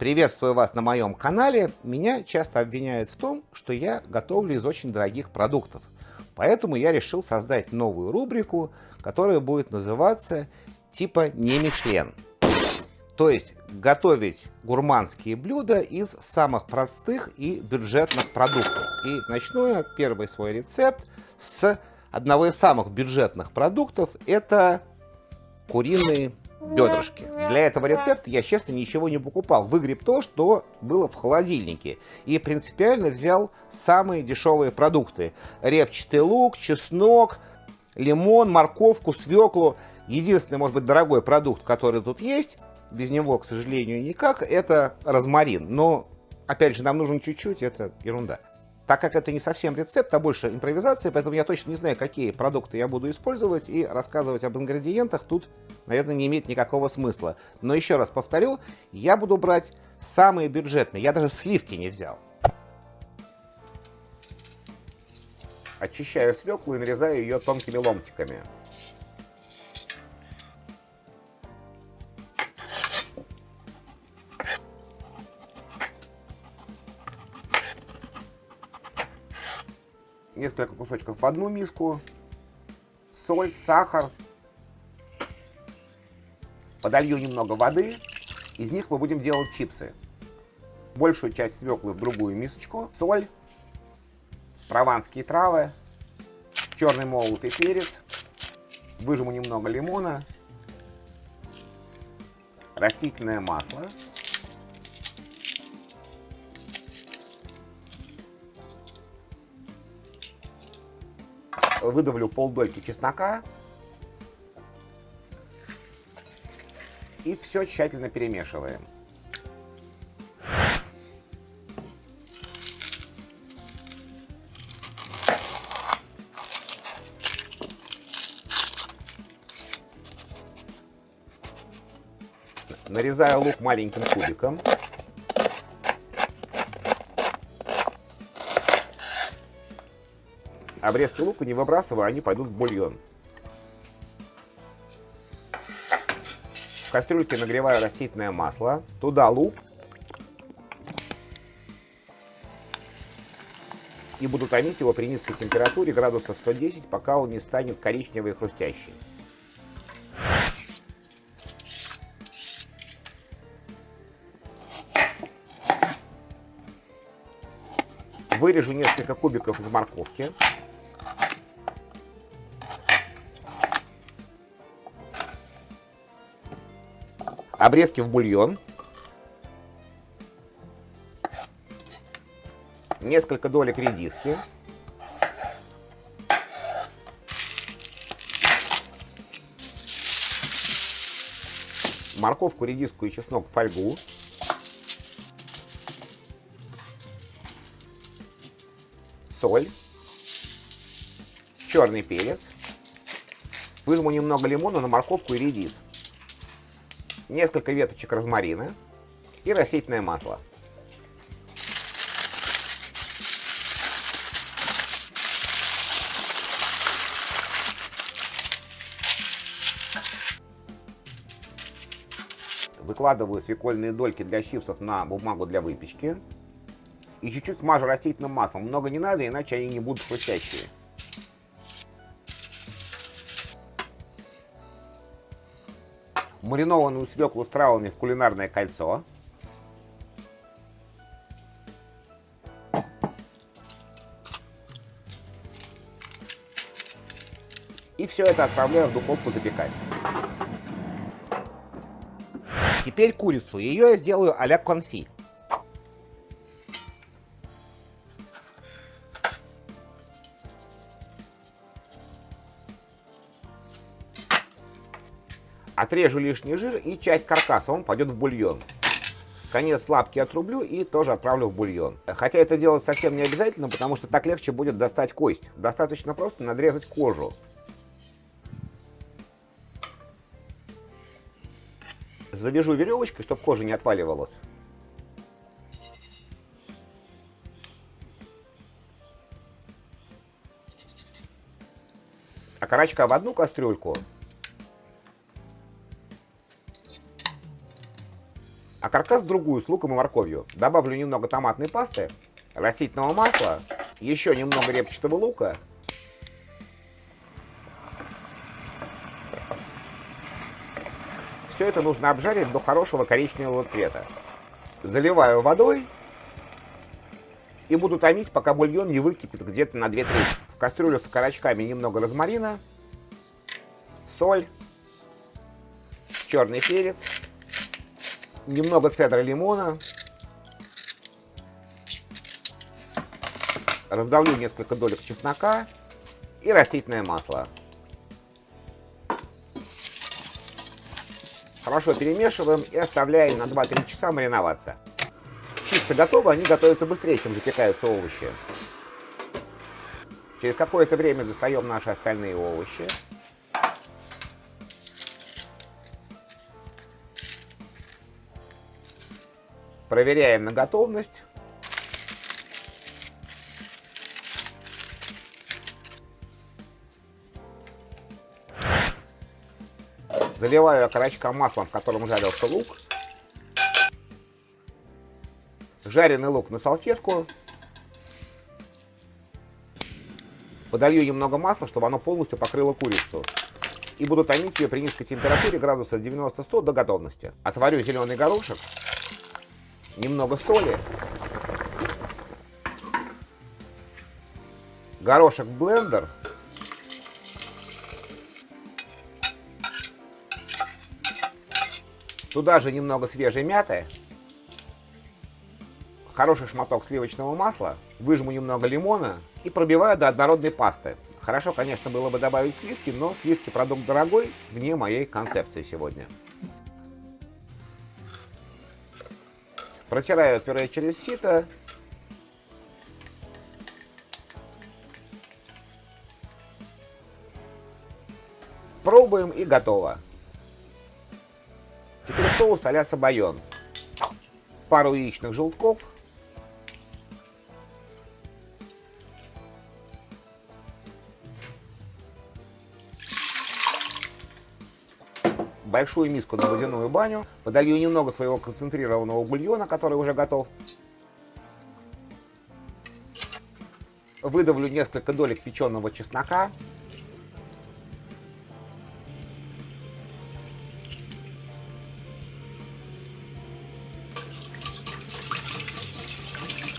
Приветствую вас на моем канале. Меня часто обвиняют в том, что я готовлю из очень дорогих продуктов. Поэтому я решил создать новую рубрику, которая будет называться типа «Не Мишлен». То есть готовить гурманские блюда из самых простых и бюджетных продуктов. И начну я первый свой рецепт с одного из самых бюджетных продуктов. Это куриные бедрышки. Для этого рецепта я, честно, ничего не покупал. Выгреб то, что было в холодильнике. И принципиально взял самые дешевые продукты. Репчатый лук, чеснок, лимон, морковку, свеклу. Единственный, может быть, дорогой продукт, который тут есть, без него, к сожалению, никак, это розмарин. Но, опять же, нам нужен чуть-чуть, это ерунда. Так как это не совсем рецепт, а больше импровизация, поэтому я точно не знаю, какие продукты я буду использовать, и рассказывать об ингредиентах тут, наверное, не имеет никакого смысла. Но еще раз повторю, я буду брать самые бюджетные. Я даже сливки не взял. Очищаю свеклу и нарезаю ее тонкими ломтиками. Несколько кусочков в одну миску, соль, сахар. Подолью немного воды, из них мы будем делать чипсы. Большую часть свеклы в другую мисочку, соль, прованские травы, черный молотый перец, выжму немного лимона, растительное масло. Выдавлю полдольки чеснока и все тщательно перемешиваем. Нарезаю лук маленьким кубиком. Обрезки лука не выбрасываю, они пойдут в бульон. В кастрюльке нагреваю растительное масло. Туда лук. И буду томить его при низкой температуре градусов 110, пока он не станет коричневый и хрустящий. Вырежу несколько кубиков из морковки. Обрезки в бульон. Несколько долек редиски. Морковку, редиску и чеснок в фольгу. Соль. Черный перец. Выжму немного лимона на морковку и редис. Несколько веточек розмарина и растительное масло. Выкладываю свекольные дольки для чипсов на бумагу для выпечки. И чуть-чуть смажу растительным маслом. Много не надо, иначе они не будут хрустящие. Маринованную свеклу с травами в кулинарное кольцо. И все это отправляю в духовку запекать. Теперь курицу. Ее я сделаю а-ля конфи. Отрежу лишний жир и часть каркаса, он пойдет в бульон. Конец лапки отрублю и тоже отправлю в бульон. Хотя это делать совсем не обязательно, потому что так легче будет достать кость. Достаточно просто надрезать кожу. Завяжу веревочкой, чтобы кожа не отваливалась. Окорочка в одну кастрюльку. а каркас другую с луком и морковью. Добавлю немного томатной пасты, растительного масла, еще немного репчатого лука. Все это нужно обжарить до хорошего коричневого цвета. Заливаю водой и буду томить, пока бульон не выкипит где-то на 2 трети. В кастрюлю с окорочками немного розмарина, соль, черный перец, немного цедра лимона. Раздавлю несколько долек чеснока и растительное масло. Хорошо перемешиваем и оставляем на 2-3 часа мариноваться. Чипсы готовы, они готовятся быстрее, чем запекаются овощи. Через какое-то время достаем наши остальные овощи. Проверяем на готовность. Заливаю окорочком маслом, в котором жарился лук. Жареный лук на салфетку. Подолью немного масла, чтобы оно полностью покрыло курицу. И буду томить ее при низкой температуре градусов 90-100 до готовности. Отварю зеленый горошек. Немного соли. Горошек в блендер. Туда же немного свежей мяты, хороший шматок сливочного масла, выжму немного лимона и пробиваю до однородной пасты. Хорошо, конечно, было бы добавить сливки, но сливки продукт дорогой, вне моей концепции сегодня. Протираю пюре через сито. Пробуем и готово. Теперь соус а-ля сабайон. Пару яичных желтков. Большую миску на водяную баню. Подолью немного своего концентрированного бульона, который уже готов. Выдавлю несколько долек печеного чеснока.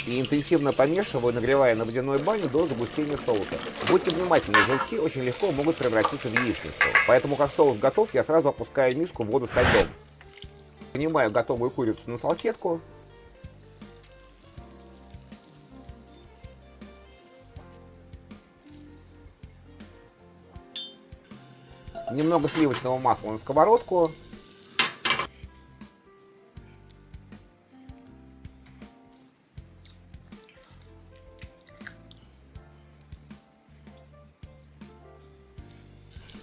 И интенсивно помешиваю, нагревая на водяной бане до загустения соуса. Будьте внимательны, желтки очень легко могут превратиться в яичницу. Поэтому, как соус готов, я сразу опускаю миску в воду со льдом. Вынимаю готовую курицу на салфетку. Немного сливочного масла на сковородку.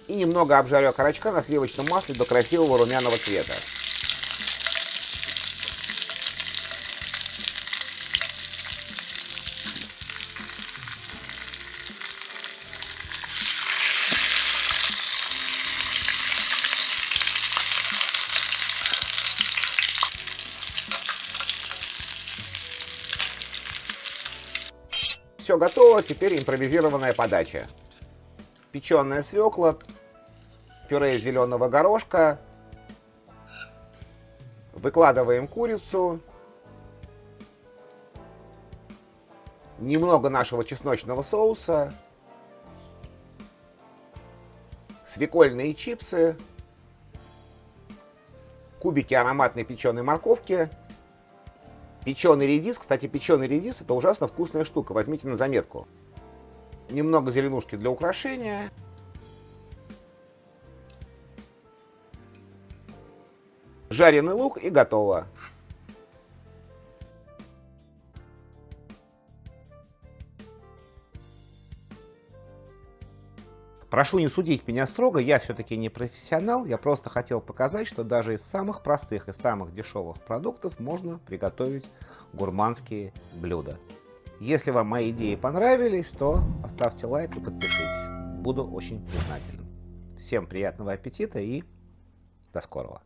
И немного обжарю окорочка на сливочном масле до красивого румяного цвета. Все готово, теперь импровизированная подача. Печеная свекла, пюре из зеленого горошка, выкладываем курицу, немного нашего чесночного соуса, свекольные чипсы, кубики ароматной печеной морковки, печеный редис. Кстати, печеный редис — это ужасно вкусная штука, возьмите на заметку. Немного зеленушки для украшения. Жареный лук и готово. Прошу не судить меня строго, я все-таки не профессионал, я просто хотел показать, что даже из самых простых и самых дешевых продуктов можно приготовить гурманские блюда. Если вам мои идеи понравились, то поставьте лайк и подпишитесь. Буду очень признателен. Всем приятного аппетита и до скорого.